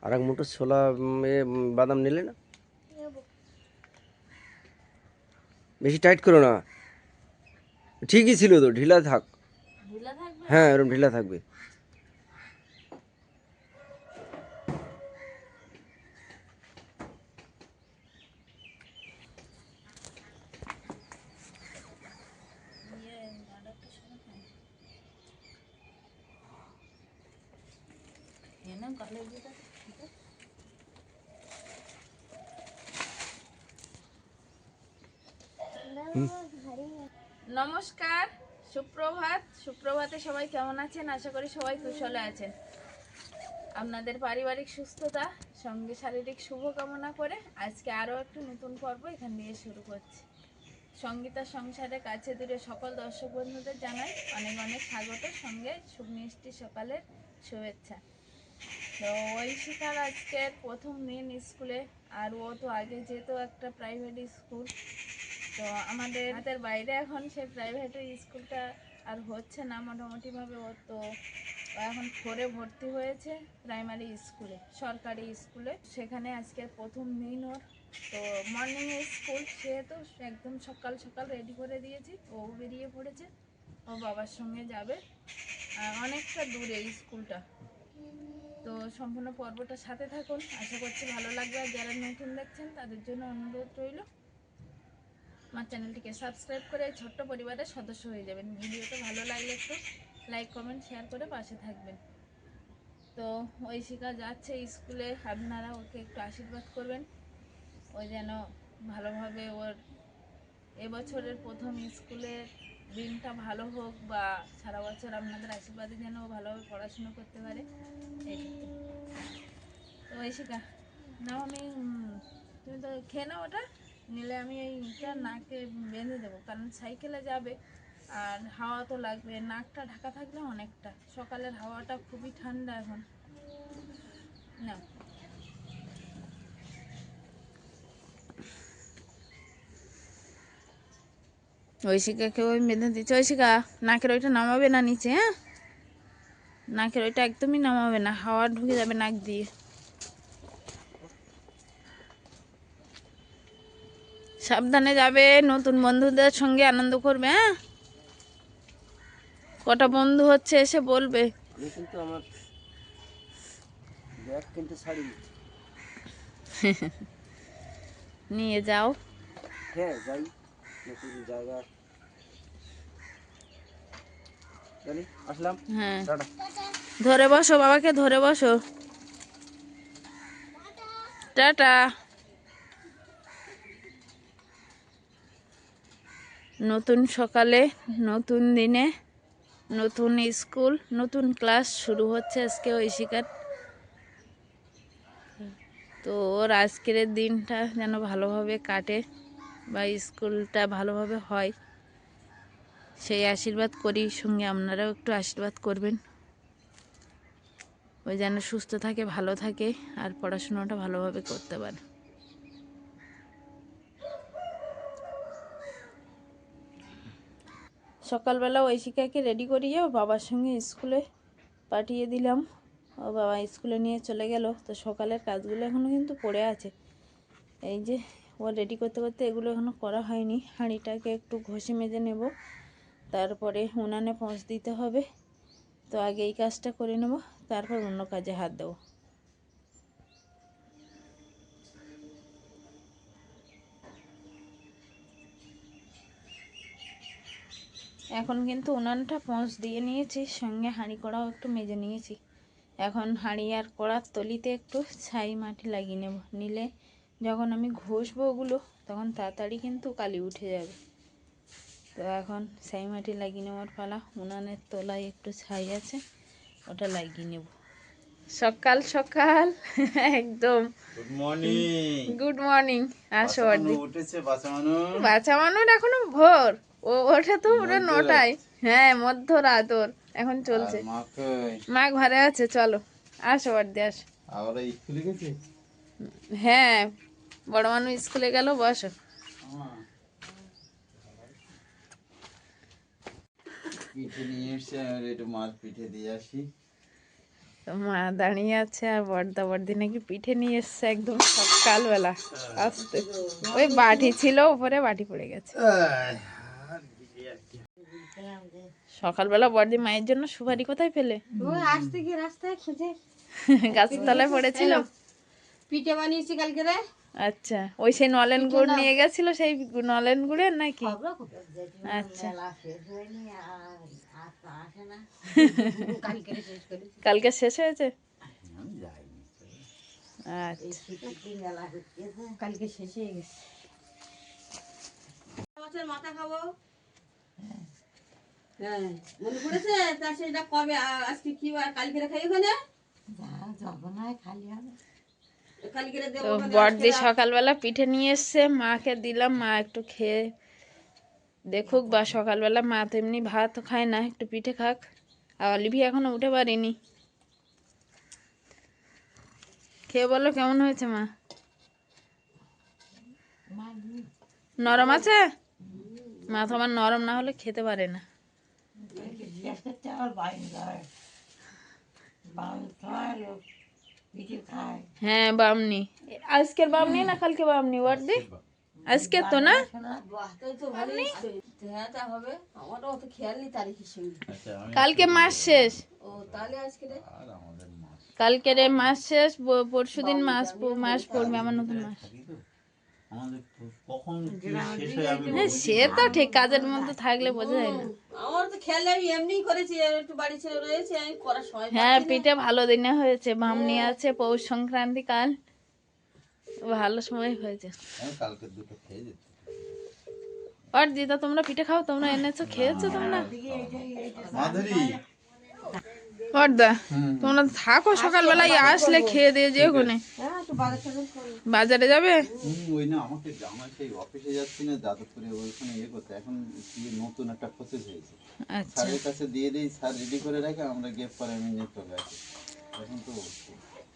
আর এক মুঠো ছোলা বাদাম নিলে না, বেশি টাইট করো না। ঠিকই ছিল তো, ঢিলা থাক। হ্যাঁ, এরকম ঢিলা থাকবে। নমস্কার, সুপ্রভাত। সুপ্রভাতে সবাই কেমন আছেন? আশা করি সবাই কুশলে আছেন। আপনাদের পারিবারিক সুস্থতা সঙ্গে শারীরিক শুভকামনা করে আজকে আরও একটি নতুন পর্ব এখান দিয়ে শুরু করছি। সঙ্গীতা সংসারের কাছে দূরে সকল দর্শক বন্ধুদের জানাই অনেক অনেক স্বাগত, সঙ্গে সুমিষ্টি সকালের শুভেচ্ছা। তো ঐশিকার আজকের প্রথম দিন স্কুলে, আর ও তো আগে যেত একটা প্রাইভেট স্কুল। তো আমাদের হাতের বাইরে এখন সেই প্রাইভেটের স্কুলটা আর হচ্ছে না মোটামুটিভাবে। ও তো এখন 4-এ ভর্তি হয়েছে প্রাইমারি স্কুলে, সরকারি স্কুলে। সেখানে আজকে প্রথম দিন ওর। তো মর্নিং স্কুল, সেহেতু একদম সকাল সকাল রেডি করে দিয়েছি। ও বেরিয়ে পড়েছে, ও বাবার সঙ্গে যাবে। আর অনেকটা দূরে স্কুলটা। তো সম্পূর্ণ পর্বটা সাথে থাকুন, আশা করছি ভালো লাগবে। আর যারা নতুন দেখছেন তাদের জন্য অনুরোধ রইল, আমার চ্যানেলটিকে সাবস্ক্রাইব করে এই ছোট্ট পরিবারের সদস্য হয়ে যাবেন। ভিডিওটা ভালো লাগলে একটু লাইক কমেন্ট শেয়ার করে পাশে থাকবেন। তো ঐশিকা যাচ্ছে স্কুলে, আপনারা ওকে একটু আশীর্বাদ করবেন, ও যেন ভালোভাবে ওর এবছরের প্রথম স্কুলের দিনটা ভালো হোক, বা সারা বছর আপনাদের আশীর্বাদে যেন ও ভালোভাবে পড়াশুনো করতে পারে। এইটুকু। তো ঐশিকা নাও, আমি তুমি তো খেয়ে নাও ওটা, নিলে আমি এইটা নাকে বেঁধে দেবো, কারণ সাইকেলে যাবে আর হাওয়া তো লাগবে। নাকটা ঢাকা থাকলে অনেকটা, সকালের হাওয়াটা খুবই ঠান্ডা এখন। না, ঐশিকাকে ওই বেঁধে দিচ্ছে। ঐশিকা নাকের ওইটা নামাবে না নিচে, হ্যাঁ? নাকের ওইটা একদমই নামাবে না, হাওয়া ঢুকে যাবে নাক দিয়ে। সাবধানে যাবে, নতুন বন্ধুদের সঙ্গে আনন্দ করবে, হ্যাঁ? কটা বন্ধু হচ্ছে এসে বলবে। আমি কিন্তু আমার ব্যাগ কিন্তু ছাড়িনি। নিয়ে যাও। হ্যাঁ, যাই, নতুন জায়গা। চলি, আসলাম। হ্যাঁ, টাটা। ধরে বসো, বাবাকে ধরে বসো। টাটা। নতুন সকালে, নতুন দিনে, নতুন স্কুল, নতুন ক্লাস শুরু হচ্ছে আজকে ঐশিকার। তো ওর আজকের দিনটা যেন ভালোভাবে কাটে, বা স্কুলটা ভালোভাবে হয়, সেই আশীর্বাদ করি। সঙ্গে আপনারাও একটু আশীর্বাদ করবেন, ওই যেন সুস্থ থাকে, ভালো থাকে, আর পড়াশোনাটা ভালোভাবে করতে পারে। সকালবেলা ঐশিকাকে রেডি করিয়ে ও বাবার সঙ্গে স্কুলে পাঠিয়ে দিলাম। ও বাবা স্কুলে নিয়ে চলে গেল। তো সকালের কাজগুলো এখনও কিন্তু পড়ে আছে। এই যে ও রেডি করতে করতে এগুলো এখনও করা হয়নি। হাঁড়িটাকে একটু ঘষে মেজে নেব, তারপরে উনানে পৌঁছ দিতে হবে। তো আগে এই কাজটা করে নেব, তারপর অন্য কাজে হাত দেবো। এখন কিন্তু উনানটা পৌঁছ দিয়ে নিয়েছি, সঙ্গে হাঁড়ি কড়াও একটু মেজে নিয়েছি। এখন হাঁড়ি আর কড়ার তলিতে একটু ছাই মাটি লাগিয়ে নেব, নিলে যখন আমি ঘষবো ওগুলো তখন তাড়াতাড়ি কিন্তু কালি উঠে যাবে। তো এখন ছাই মাটি লাগিয়ে নেওয়ার পালা। উনানের তলায় একটু ছাই আছে, ওটা লাগিয়ে নেব। সকাল সকাল একদম গুড মর্নিং। Good morning. আসো বাচ্চা আরদি। উঠেছে, বাচ্চা মানুষ বাচ্চা মানুষ এখনো ভোর, ও ওঠে তো পুরো মধ্যরাত। 9টায়। হ্যাঁ, মধ্যরাত ওর এখন আর চলছে। মাকে মা ঘরে আছে, চলো আসো আরদি, আসো। আবার স্কুলে গেছে। হ্যাঁ, বড় মানুষ স্কুলে গেল, বসো। পিঠে নিয়ে এসছে, আর একটু মাছ পিঠে দিয়ে আসি। তো মা দাঁড়িয়ে আছে আর বড়দা বড়দি নাকি পিঠে নিয়ে এসছে একদম সকালবেলা আসতে। ওই বাটি ছিল উপরে, বাটি পড়ে গেছে। সকালবেলা বড়দি মায়ের জন্য সুপারি কোথায় পেলে? আসতে গিয়ে রাস্তায় খুঁজে গাছের তলায় পড়েছিল। পিঠে বানিয়েছি কালকে রে। আচ্ছা, ওই সেই নলেন গুড় নিয়ে গেছিল, সেই নলেন গুড়ের নাকি? আচ্ছা, কালকে শেষ হয়েছে। আচ্ছা, কালকে শেষ হয়ে গেছে। মাছের মাথা খাবো। হ্যাঁ, মনে পড়েছে? তা সেটা কবে? আজকে কি বার? কালকে খাই ওখানে। কালকে তো দেবো। বড়দি সকালবেলা পিঠে নিয়ে এসছে, মাকে দিলাম, মা একটু খেয়ে দেখুক। বা সকালবেলা মা তো এমনি ভাত খায় না, একটু পিঠে খাক। আর অলিভি এখনো উঠে পারিনি। খেয়ে বলো কেমন হয়েছে মা? নরম আছে? মা তো আমার নরম না হলে খেতে পারে না। হ্যাঁ, বামনি। আজকের বামনি না কালকে বামনি বড়দি? আজকে তো না? হবে আমারও অত খেয়াল নেই তারিখের সঙ্গে। কালকে মাস শেষ। ও তাহলে আজকে রে কালকে রে মাস শেষ, পরশুদিন মাস পড়বে আমার নতুন মাস। আমাদের কখন কি শেষ হয় আমি হ্যাঁ, সে তো ঠিক, কাজের মধ্যে থাকলে বোঝা যায় না। আমার তো খেয়াল নেই, আমি এমনিই করেছি। একটু বাড়ি ছেড়ে রয়েছে, আমি করার সময় হ্যাঁ, পিঠে ভালো দিনে হয়েছে, বামনি আছে, পৌষ সংক্রান্তি কাল, ভালো সময় হয়েছে। আমি কালকে দুটো খেয়ে যেত। আর দিদা তোমরা পিঠে খাও, তোমরা এনেছো, খেয়েছো তোমরা? মাধুরী বড়দা তোমরা থাকো, সকালবেলায় আসলে খেয়ে দিয়ে যেও কোনে। হ্যাঁ একটু বাজার টাজার করো। বাজারে যাবে? ওই না আমাকে আমার সেই অফিসে যাচ্ছি না যাদবপুরে, ওইখানে করতে এখন কি নতুন একটা প্রসেস হয়েছে। আচ্ছা, স্যারের কাছে দিয়ে দিই, স্যার রেডি করে রাখে, আমরা গিয়ে পরে আমি নিয়ে চলে আসি। এখন তো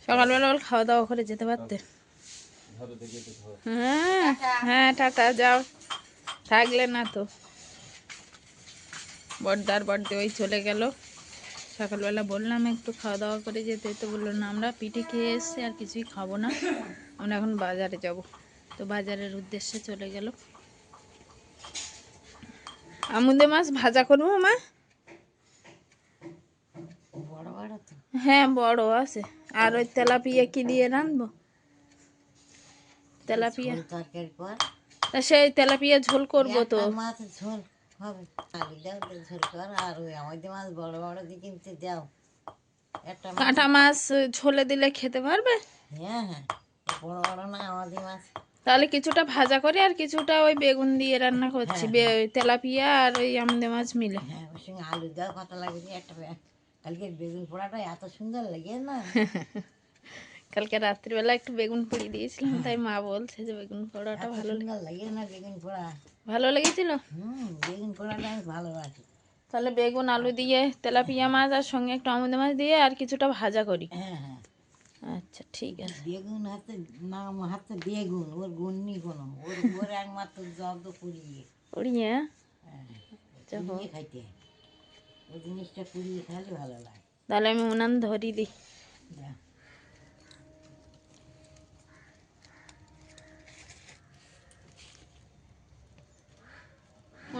সকালবেলা খাওয়া দাওয়া করে যেতে পারতে। ধরো দেখি একটু ধরো। হ্যাঁ হ্যাঁ, টাটা, যাও, থাকলে না তো। বড়দার বড়দি ওই চলে গেল। সকালবেলা বললাম একটু খাওয়া দাওয়া করে যেতে, তো বললো না আমরা পিঠে খেয়ে এসছি, আর কিছুই খাবো না, আমরা এখন বাজারে যাব। তো বাজারের উদ্দেশ্যে চলে গেল। আমুদে মাছ ভাজা করবো মা। হ্যাঁ, বড় আছে। আর ওই তেলাপিয়া কি দিয়ে রাঁধবো? তেলাপিয়া, তা সেই তেলাপিয়া ঝোল করবো তো। মাছের ঝোল হবে, আলু দাও তো ঝোল কর। আর ওই আমাদের মাছ বড় বড় দিয়ে কিনতে দাও একটা মাছ। কাঁটা মাছ ঝোলে দিলে খেতে পারবে? হ্যাঁ হ্যাঁ, বড় বড় না আমাদের মাছ। তাহলে কিছুটা ভাজা করে আর কিছুটা ওই বেগুন দিয়ে রান্না করছি, তেলাপিয়া আর ওই আমদে মাছ মিলে। হ্যাঁ, ওর সঙ্গে আলু দাও, কত লাগবে একটা। কালকে বেগুন পোড়াটা এত সুন্দর লাগে না। কালকে রাত্রিবেলা একটু বেগুন পুড়ি দিয়েছিলাম, তাই মা বলছে যে বেগুন পোড়াটা এত ভালো সুন্দর লাগে না বেগুন পোড়া। ভালো লেগেছিল। বেগুন পোড়াটা আমি ভালোবাসি। তাহলে বেগুন আলু দিয়ে তেলাপিয়া মাছ আর সঙ্গে একটু আমদে মাছ দিয়ে আর কিছুটা ভাজা করি। হ্যাঁ হ্যাঁ, আচ্ছা ঠিক আছে। বেগুন হাতে নাম হাতে বেগুন, ওর গুণ নেই কোনো। ওর একমাত্র জব্দ পুড়িয়ে পুড়িয়ে পুড়িয়ে খাইতে হয়। ওই জিনিসটা পুড়িয়ে খাইলে ভালো লাগে। তাহলে আমি উনান ধরিয়ে দিই। যা।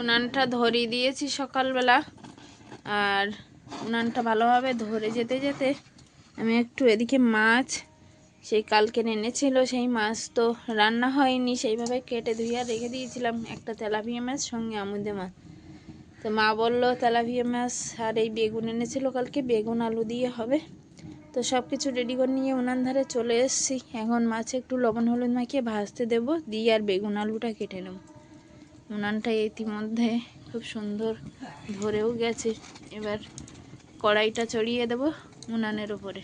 উনানটা ধরিয়ে দিয়েছি সকালবেলা, আর উনানটা ভালোভাবে ধরে যেতে যেতে আমি একটু এদিকে মাছ সেই কালকে এনেছিল, সেই মাছ তো রান্না হয়নি, সেইভাবে কেটে ধুয়ে রেখে দিয়েছিলাম। একটা তেলাপিয়া মাছ সঙ্গে আমুদে মাছ। তো মা বললো তেলাপিয়া মাছ আর এই বেগুন এনেছিল কালকে, বেগুন আলু দিয়ে হবে। তো সব কিছু রেডি করে নিয়ে উনান ধারে চলে এসেছি। এখন মাছে একটু লবণ হলুদ মাখিয়ে ভাজতে দেবো, দিয়ে আর বেগুন আলুটা কেটে নেব। উনানটা ইতিমধ্যে খুব সুন্দর ধরেও গেছে। এবার কড়াইটা চড়িয়ে দেব উনানের উপরে।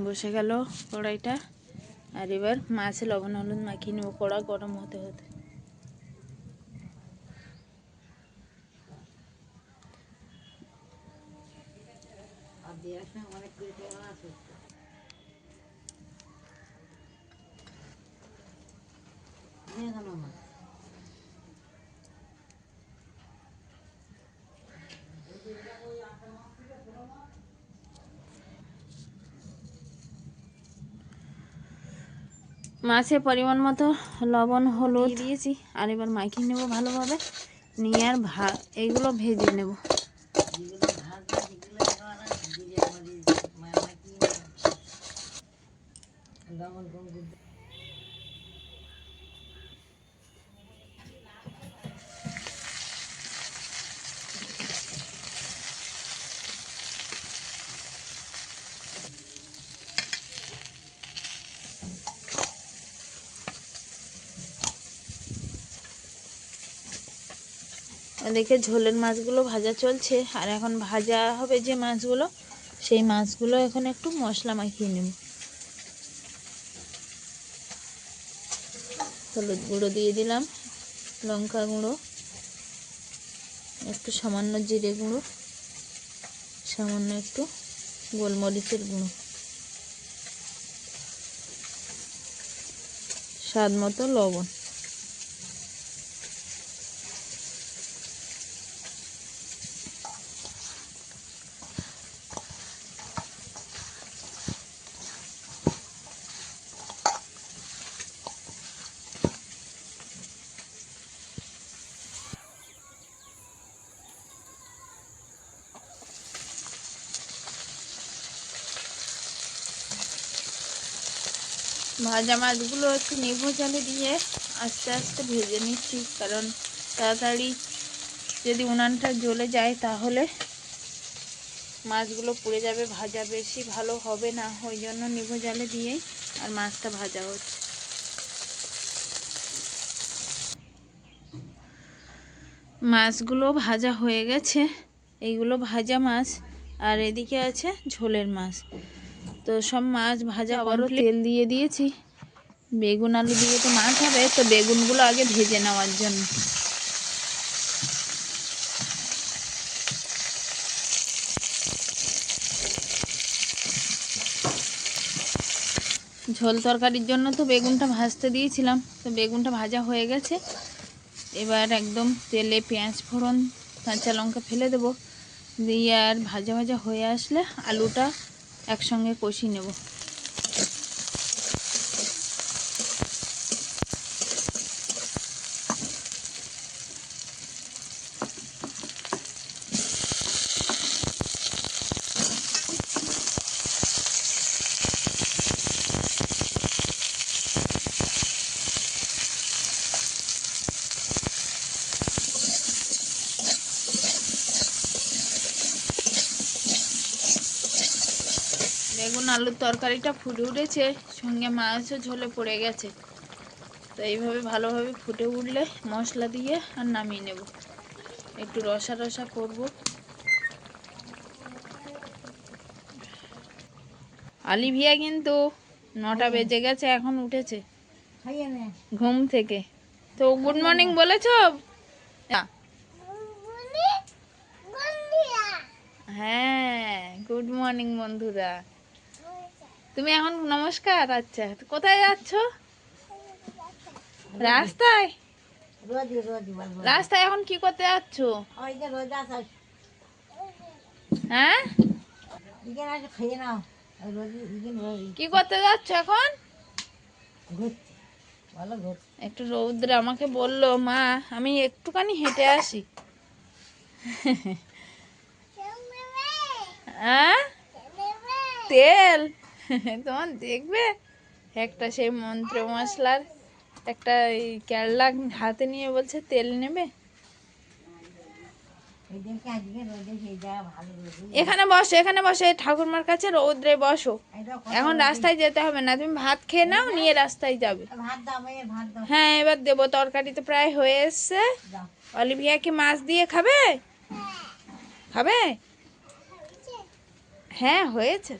বসে গেল কড়াইটা, আর এবার মাছে লবণ হলুদ মাখিয়ে নেব, কড়া গরম হতে হতে। আর দেওয়ার সময় অনেক পেটে মাছ হচ্ছে। দেখানো মাছ মাছে পরিমাণ মতো লবণ হলুদ দিয়েছি, আর এবার মাখিয়ে নেব ভালোভাবে, নিয়ে আর এইগুলো ভেজে নেব। যেগুলো ভাজা সেগুলো এবার আর জিরে মরিচ মাখিয়ে লবণ কুমকুম এদিকে ঝোলের মাছগুলো ভাজা চলছে, আর এখন ভাজা হবে যে মাছগুলো, সেই মাছগুলো এখন একটু মশলা মাখিয়ে নেব। হলুদ গুঁড়ো দিয়ে দিলাম, লঙ্কা গুঁড়ো, একটু সামান্য জিরে গুঁড়ো, সামান্য একটু গোলমরিচের গুঁড়ো, স্বাদ মতো লবণ। ভাজা মাছগুলো একটু নিভু জালে দিয়ে আস্তে আস্তে ভেজে নিচ্ছি, কারণ তাড়াতাড়ি যদি উনানটা জ্বলে যায় তাহলে মাছগুলো পুড়ে যাবে, ভাজা বেশি ভালো হবে না। ওই জন্য নিভু জালে দিয়েই আর মাছটা ভাজা হচ্ছে। মাছগুলো ভাজা হয়ে গেছে, এইগুলো ভাজা মাছ, আর এদিকে আছে ঝোলের মাছ। তো সব মাছ ভাজা, আবারও তেল দিয়ে দিয়েছি। বেগুন আলু দিয়ে তো মাছ হবে, তো বেগুনগুলো আগে ভেজে নেওয়ার জন্য। ঝোল তরকারির জন্য তো বেগুনটা ভাজতে দিয়েছিলাম, তো বেগুনটা ভাজা হয়ে গেছে। এবার একদম তেলে পেঁয়াজ ফোড়ন, কাঁচা লঙ্কা ফেলে দেবো, দিয়ে আর ভাজা ভাজা হয়ে আসলে আলুটা একসঙ্গে কষিয়ে নেব। বেগুন আলুর তরকারিটা ফুটে উঠেছে, সঙ্গে মাছও ঝোলে পড়ে গেছে। তো এইভাবে ভালোভাবে ফুটে উঠলে মশলা দিয়ে আর নামিয়ে নেব। একটু রসা রসা করব। আলিভিয়া কিন্তু 9টা বেজে গেছে, এখন উঠেছে খাইয়ে নে। ঘুম থেকে। তো গুড মর্নিং বলেছো? হ্যাঁ, গুড মর্নিং বন্ধুরা। তুমি এখন নমস্কার। আচ্ছা, তো কোথায় যাচ্ছ? রাস্তায়? রোজি রোজি বলবো। রাস্তায় এখন কি করতে যাচ্ছ? ওই যে রোজা আছে, হ্যাঁ, ইগেন আসে খেয়ে নাও। ওই রোজি ইগেন রোজি কি করতে যাচ্ছ এখন? ঘুরতে ভালো ঘুরতে। একটু রৌদ্রে আমাকে বললো মা আমি একটুখানি হেঁটে আসি। হ্যাঁ, তেল তোমার দেখবে? একটা সেই মন্ত্র মশলার একটা ক্যারলা হাতে নিয়ে বলছে তেল নেবে। ওই দিনকে আজকে রোজে সেই জায়গা ভালো রোজি। এখানে বসো, এখানে বসো, এই ঠাকুরমার কাছে রৌদ্রে বসো। এখন রাস্তায় যেতে হবে না, তুমি ভাত খেয়ে নাও, নিয়ে রাস্তায় যাবে। ভাত দাও মেয়ের ভাত দাও। হ্যাঁ, এবার দেবো। তরকারি তো প্রায় হয়ে এসছে। দাও। অলিভিয়া কি মাছ দিয়ে খাবে? খাবে? হ্যাঁ, হয়েছে।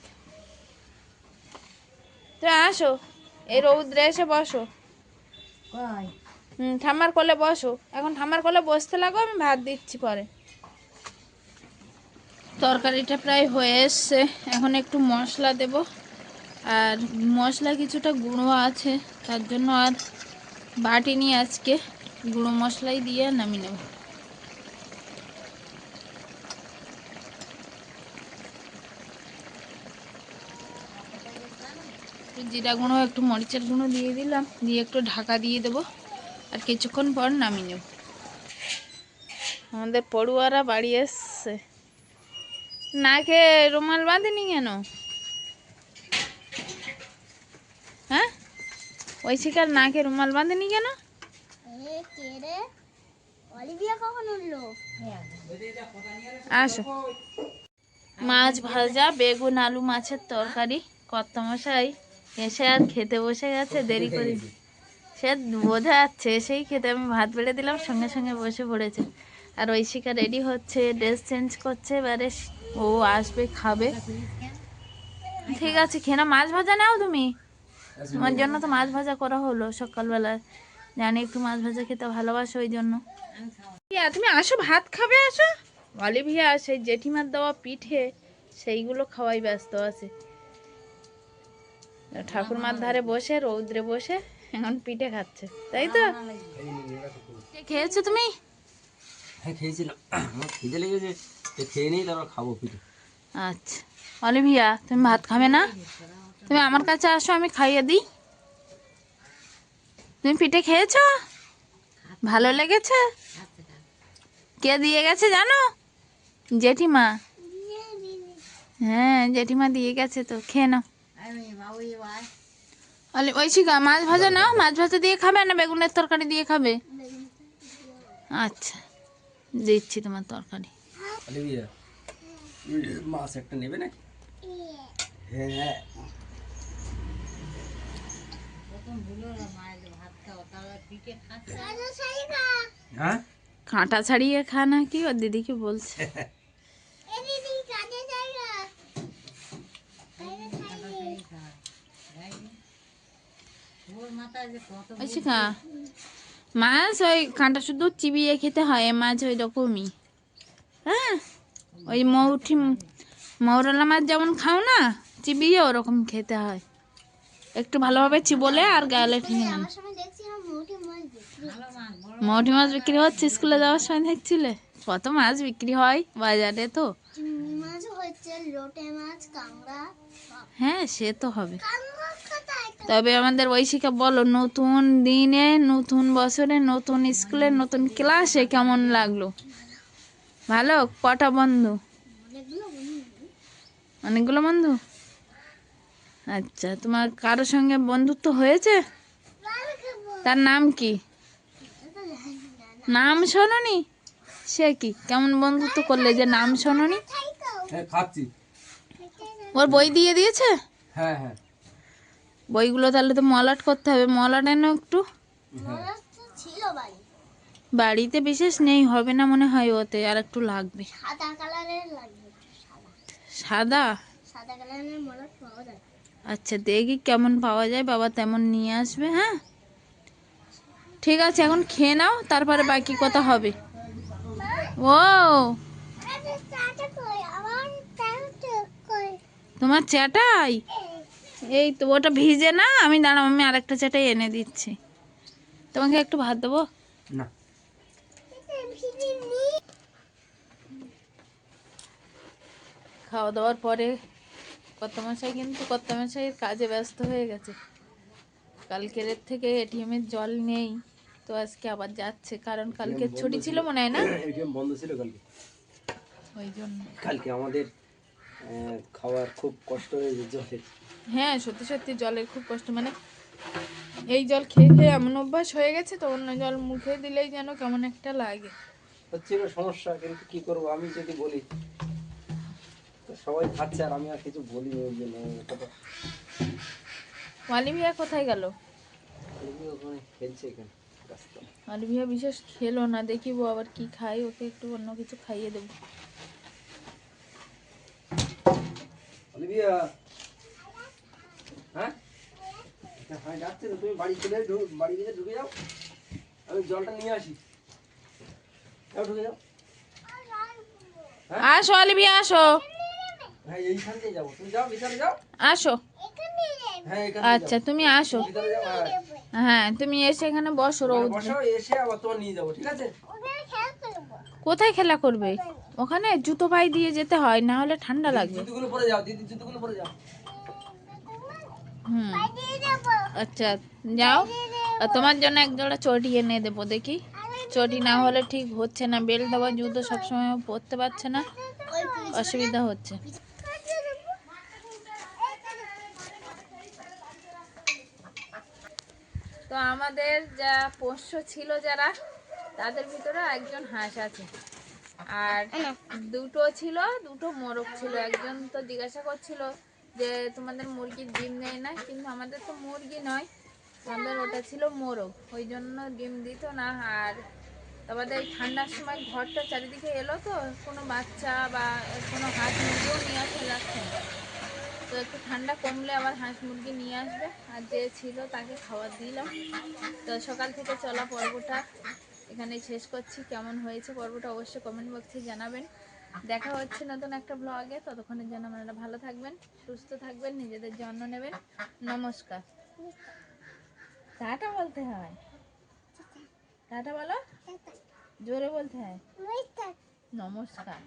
তো আসো, এই রৌদ্রে এসে বসো। কই ঠাম্মার কোলে বসো। এখন ঠাম্মার কোলে বসতে লাগো, আমি ভাত দিচ্ছি পরে। তরকারিটা প্রায় হয়ে এসছে, এখন একটু মশলা দেব। আর মশলা কিছুটা গুঁড়ো আছে, তার জন্য আর বাটিনি আজকে, গুঁড়ো মশলাই দিয়ে নামিয়ে নেব। একটু জিরা গুঁড়ো একটু মরিচের গুঁড়ো দিয়ে দিলাম, দিয়ে একটু ঢাকা দিয়ে দেবো, আর কিছুক্ষণ পর নামিয়ে নেব। আমাদের পড়ুয়ারা বাড়ি এসছে। নাকে রুমাল বাঁধেনি কেন? হ্যাঁ, ওই শিকার নাকে রুমাল বাঁধেনি কেন? আসো। মাছ ভাজা, বেগুন আলু মাছের তরকারি। কর্তামশাই এসে আর খেতে বসে গেছে, দেরি করে। সে বোঝা যাচ্ছে, এসেই খেতে আমি ভাত বেড়ে দিলাম, সঙ্গে সঙ্গে বসে পড়েছে। আর ওই শিকার রেডি হচ্ছে, ড্রেস চেঞ্জ করছে, এবারে ও আসবে, খাবে। ঠিক আছে, খেয়ে নাও। মাছ ভাজা নাও তুমি, তোমার জন্য তো মাছ ভাজা করা হলো সকালবেলায়। জানি একটু মাছ ভাজা খেতে ভালোবাসো, ওই জন্য। তুমি আসো, ভাত খাবে, আসো। অলিভিয়া সেই জেঠিমার দেওয়া পিঠে সেইগুলো খাওয়াই ব্যস্ত আছে। ঠাকুরমার ধারে বসে রৌদ্রে বসে এখন পিঠে খাচ্ছে, তাই তো? খেয়েছো তুমি? হ্যাঁ খেয়েছিলাম, আমার খিদে লেগেছে, খেয়ে নিই তারপর খাবো পিঠে। আচ্ছা অলিভিয়া, তুমি ভাত খাবে না? তুমি আমার কাছে আসো, আমি খাইয়ে দিই। তুমি পিঠে খেয়েছো? ভালো লেগেছে? কে দিয়ে গেছে জানো? জেঠিমা। হ্যাঁ, জেঠিমা দিয়ে গেছে, তো খেয়ে নাও। ওই শিখা, মাছ ভাজা নাও। মাছ ভাজা দিয়ে খাবে না বেগুনের তরকারি দিয়ে খাবে? আচ্ছা, দিচ্ছি তোমার তরকারি। অলিভিয়া, মাছ একটা নেবে নাকি? হ্যাঁ। হ্যাঁ, কাঁটা ছাড়িয়ে খা না কি? ওর দিদিকে বলছে। ওই শিখা, মাছ ওই কাঁটা শুধু চিবিয়ে খেতে হয়, মাছ ওই রকমই। হ্যাঁ, ওই মৌরলা মাছ যেমন খাও না, চিবিয়ে ওরকম খেতে হয়। একটু ভালোভাবে চিবলে আর গালে ঠেঙে নেন। মৌটি মাছ বিক্রি হচ্ছে, স্কুলে যাওয়ার সময় দেখছিলে কত মাছ বিক্রি হয় বাজারে। তো হ্যাঁ, সে তো হবে। তবে আমাদের ঐশিকা বলো, নতুন দিনে, নতুন বছরে, নতুন স্কুলে, নতুন ক্লাসে কেমন লাগলো? ভালো? কটা বন্ধু? অনেকগুলো বন্ধু। আচ্ছা, তোমার কারোর সঙ্গে বন্ধুত্ব হয়েছে? তার নাম কি? নাম শোনোনি? সে কি, কেমন বন্ধুত্ব করলে যে নাম শোনোনি? খাচ্ছি। ওর বই দিয়ে দিয়েছে? হ্যাঁ হ্যাঁ। বইগুলো তাহলে তো মলাট করতে হবে। মলাট এনো একটু। বাড়িতে বিশেষ নেই, হবে না মনে হয়, ওতে আর একটু লাগবে। সাদা? আচ্ছা, দেখি কেমন পাওয়া যায়, বাবা তেমন নিয়ে আসবে। হ্যাঁ ঠিক আছে, এখন খেয়ে নাও, তারপরে বাকি কথা হবে। ও, তোমার চ্যাটাই? এই তো, ওটা ভিজে না, আমি দাঁড়াও, আমি আরেকটা চ্যাটাই এনে দিচ্ছি। তোমাকে একটু ভাত দেবো? না। খাওয়া দাওয়ার পরে কর্তামশাই কিন্তু কর্তামশাইয়ের কাজে ব্যস্ত হয়ে গেছে। কালকের থেকে এটিএমের জল নেই, তো আজকে আবার যাচ্ছে, কারণ কালকে ছুটি ছিল মনে হয় না? এটিএম বন্ধ ছিল কালকে, ওই জন্য। কালকে আমাদের খাওয়ার খুব কষ্ট হয়েছে জলের। হ্যাঁ, সত্যি সত্যি জলের খুব কষ্ট। মানে এই জল খেয়ে খেয়ে এমন অভ্যাস হয়ে গেছে, তো অন্য জল মুখে দিলেই যেন কেমন একটা লাগে। হচ্ছে না সমস্যা, কিন্তু কি করবো, আমি যদি বলি তো সবাই খাচ্ছে আর আমি আর কিছু বলি ওই জন্য কথা। অলিভিয়া কোথায় গেল? ওখানে খেলছে এখানে রাস্তায়। অলিভিয়া বিশেষ খেলো না, দেখিব আবার কি খাই, ওকে একটু অন্য কিছু খাইয়ে দেবো। অলিভিয়া, হ্যাঁ হ্যাঁ যাচ্ছে তো, তুমি বাড়ি চলে বাড়ি ভিতরে ঢুকে যাও, আমি জলটা নিয়ে আসি। যাও ঢুকে যাও। আসো অলিভিয়া, আসো। হ্যাঁ এইখান দিয়ে যাবো, তুমি যাও ভিতরে যাও। আসো। হ্যাঁ এখানে আচ্ছা, তুমি আসো। ভিতরে যাও। হ্যাঁ হ্যাঁ, তুমি এসে এখানে বসো রোদ। বসো, এসে আবার তোমার নিয়ে যাবো, ঠিক আছে? কোথায় খেলা করবে? ওখানে জুতো পায়ে দিয়ে যেতে হয়, না হলে ঠান্ডা লাগবে। জুতোগুলো পরে যাও, দিদি জুতোগুলো পরে যাও। হুম আচ্ছা যাও, আর তোমার জন্য এক জোড়া চটি এনে দেবো। দেখি চটি না হলে ঠিক হচ্ছে না, বেল্ট দেওয়া জুতো সবসময় পরতে পারছে না, অসুবিধা হচ্ছে। তো আমাদের যা পোষ্য ছিল যারা, তাদের ভিতরে একজন হাঁস আছে, আর দুটো ছিল, দুটো মোরগ ছিল। একজন তো জিজ্ঞাসা করছিল যে তোমাদের মুরগির ডিম দেয় না, কিন্তু আমাদের তো মুরগি নয়, আমাদের ওটা ছিল মোরগ, ওই জন্য ডিম দিত না। আর আমাদের এই ঠান্ডার সময় ঘরটা চারিদিকে এলো, তো কোনো বাচ্চা বা কোনো হাঁস মুরগিও নিয়ে আসা যাচ্ছে না। তো একটু ঠান্ডা কমলে আবার হাঁস মুরগি নিয়ে আসবে, আর যে ছিল তাকে খাবার দিলাম। তো সকাল থেকে চলা পর্বটা এখানেই শেষ করছি। কেমন হয়েছে পর্বটা অবশ্যই কমেন্ট বক্সে জানাবেন। দেখা হচ্ছে নতুন একটা ব্লগে, ততক্ষণের জন্য আপনারা ভালো থাকবেন, সুস্থ থাকবেন, নিজেদের যত্ন নেবেন। নমস্কার। টাটা বলতে হয়, টাটা বলো, জোরে বলতে হয়, নমস্কার।